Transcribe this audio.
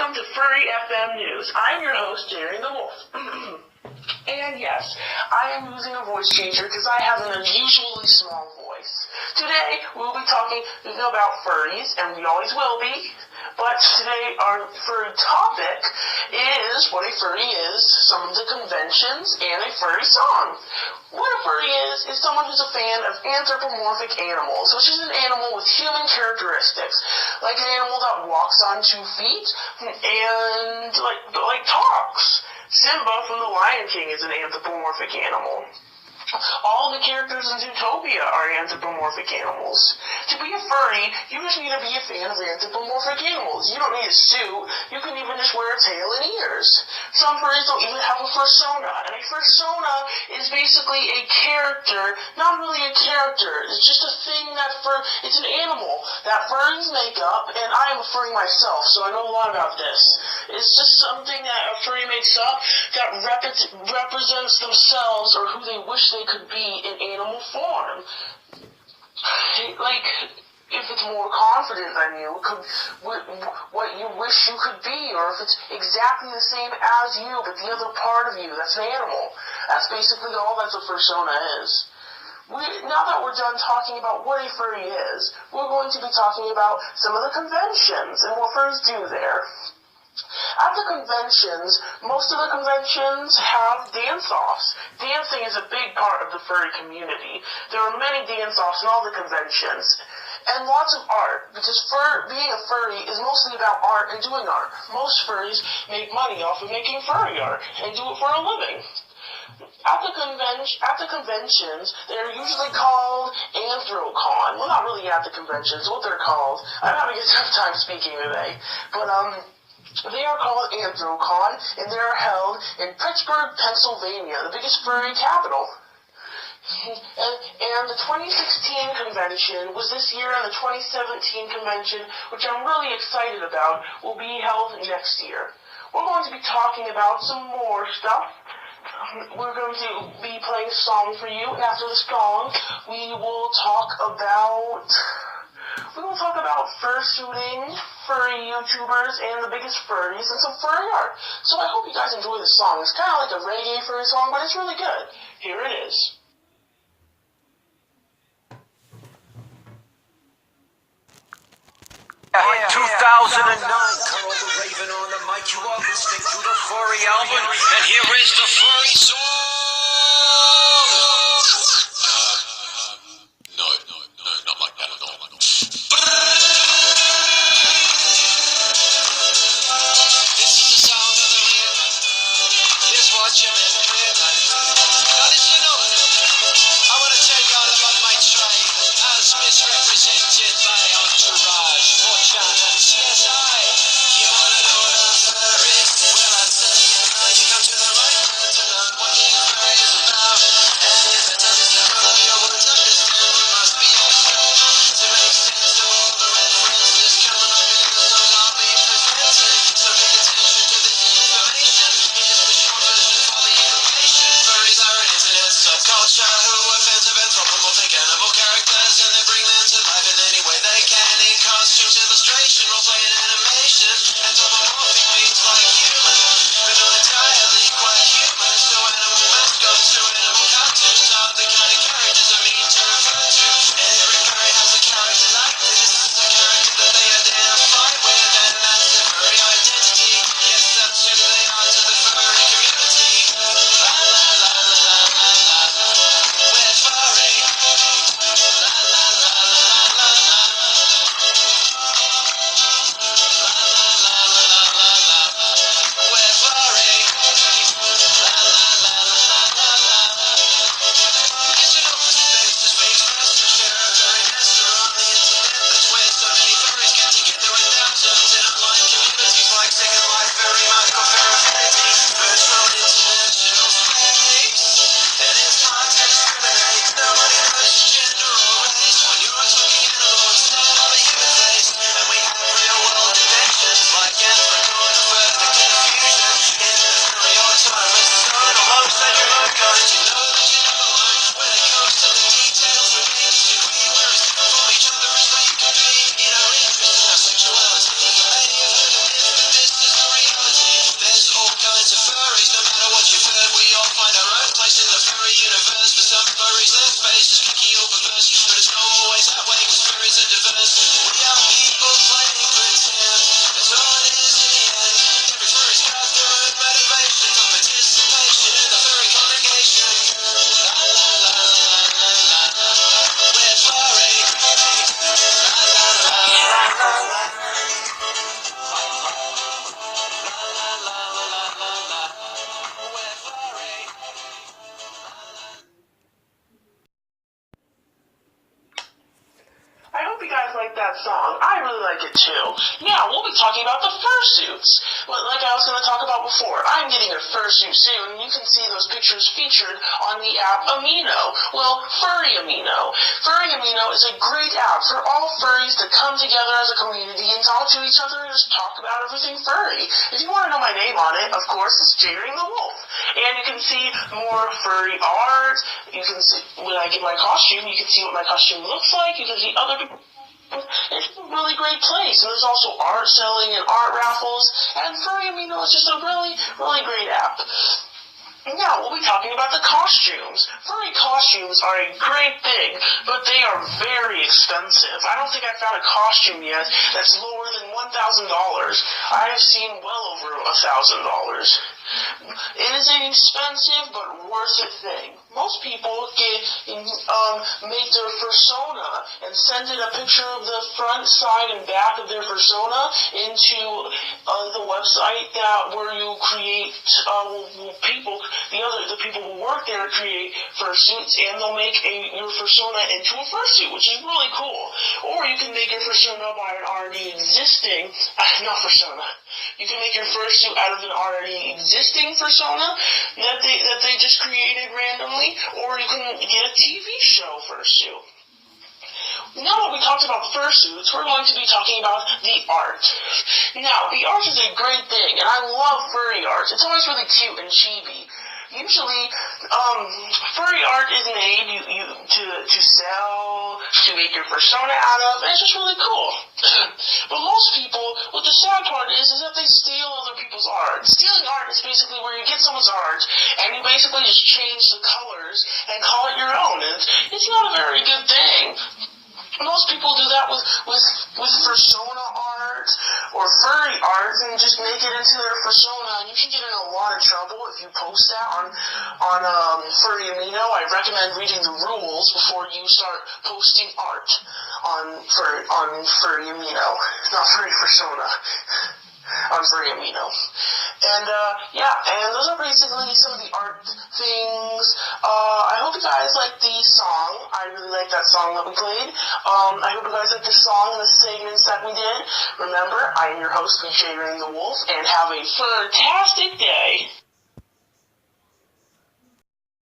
welcome to Furry FM News. I'm your host, Jayrain the Wolf. And yes, I am using a voice changer because I have an unusually small voice. Today, we'll be talking about furries, and we always will be. But today, our furry topic is what a furry is, some of the conventions, and a furry song. What a furry is someone who's a fan of anthropomorphic animals, which is an animal with human characteristics, like an animal that walks on 2 feet and like talks. Simba from The Lion King is an anthropomorphic animal. All the characters in Zootopia are anthropomorphic animals. To be a furry, you just need to be a fan of anthropomorphic animals. You don't need a suit. You can even just wear a tail and ears. Some furries don't even have a fursona. And a fursona is basically a character, not really a character. It's just a thing it's an animal that furries make up, and I am a furry myself, so I know a lot about this. It's just something that a furry makes up that represents themselves or who they wish they could be in animal form. Like, if it's more confident than you, what you wish you could be, or if it's exactly the same as you, but the other part of you, that's an animal. That's basically all that a fursona is. Now that we're done talking about what a furry is, we're going to be talking about some of the conventions and what furries do there. At the conventions, most of the conventions have dance-offs. Dancing is a big part of the furry community. There are many dance-offs in all the conventions. And lots of art, because being a furry is mostly about art and doing art. Most furries make money off of making furry art and do it for a living. At the conventions, they're usually called Anthrocon. Well, not really at the conventions, what they're called. I'm having a tough time speaking today. But, they are called Anthrocon, and they are held in Pittsburgh, Pennsylvania, the biggest furry capital. And the 2016 convention was this year, and the 2017 convention, which I'm really excited about, will be held next year. We're going to be talking about some more stuff. We're going to be playing a song for you, and after the song, we will talk about fursuiting, furry YouTubers, and the biggest furries, and some furry art. So I hope you guys enjoy the song. It's kind of like a reggae furry song, but it's really good. Here it is. In 2009, Carl the Raven on the mic. You are listening to the Furry album, and here is the Furry song. No, not like that at all. This is the sound of the raven. Here's what you've been craving. Now did you know? I want to tell you all about my tribe, as misrepresented by Entourage, 4chan and CSI. You wanna know the furry? Well, I tell you now, you come to the right place to learn what they clear faces, clicky open verse. But it's not always that way, cause furries are diverse. We are people playing pretend. That's all it is in the end. Every furry's got their own motivation for participation in the furry congregation. La la la la la la la. We're furry. La la la la la la. La la la la la la. We're furry. I hope you guys like that song. I really like it too. Now, we'll be talking about the fursuits. Well, like I was going to talk about before, I'm getting a fursuit soon, and you can see those pictures featured on the app Amino. Well, Furry Amino. Furry Amino is a great app for all furries to come together as a community and talk to each other and just talk about everything furry. If you want to know my name on it, of course, it's Jayrain the Wolf. And you can see more furry art. You can see, when I get my costume, you can see what my costume looks like. You can see other people. It's a really great place. And there's also art selling and art raffles. And Furry Amino is just a really, really great app. Now, we'll be talking about the costumes. Furry costumes are a great thing, but they are very expensive. I don't think I've found a costume yet that's lower than $1,000. I have seen well over $1,000. It is an expensive but worth it thing. Most people make their persona and send in a picture of the front, side, and back of their persona into the website where you create the people who work there create fursuits, and they'll make your persona into a fursuit, which is really cool. Or you can make your persona by an already existing, not persona. You can make your fursuit out of an already existing persona that they just created randomly, or you can get a TV show fursuit. Now that we talked about fursuits, we're going to be talking about the art. Now, the art is a great thing, and I love furry art. It's always really cute and chibi. Usually, furry art is made to sell, to make your persona out of, and it's just really cool. But most people, what the sad part is that they steal other people's art. Stealing art is basically where you get someone's art, and you basically just change the colors and call it your own. And it's not a very good thing. Most people do that with persona art or furry art and just make it into their persona, and you can get in a lot of trouble if you post that on Furry Amino. I recommend reading the rules before you start posting art on Furry Amino, not Furry Persona. On Furry Amino. And, and those are basically some of the art things. I hope you guys like the song. I really like that song that we played. I hope you guys like the song and the segments that we did. Remember, I am your host, Jayrain the Wolf, and have a fantastic day.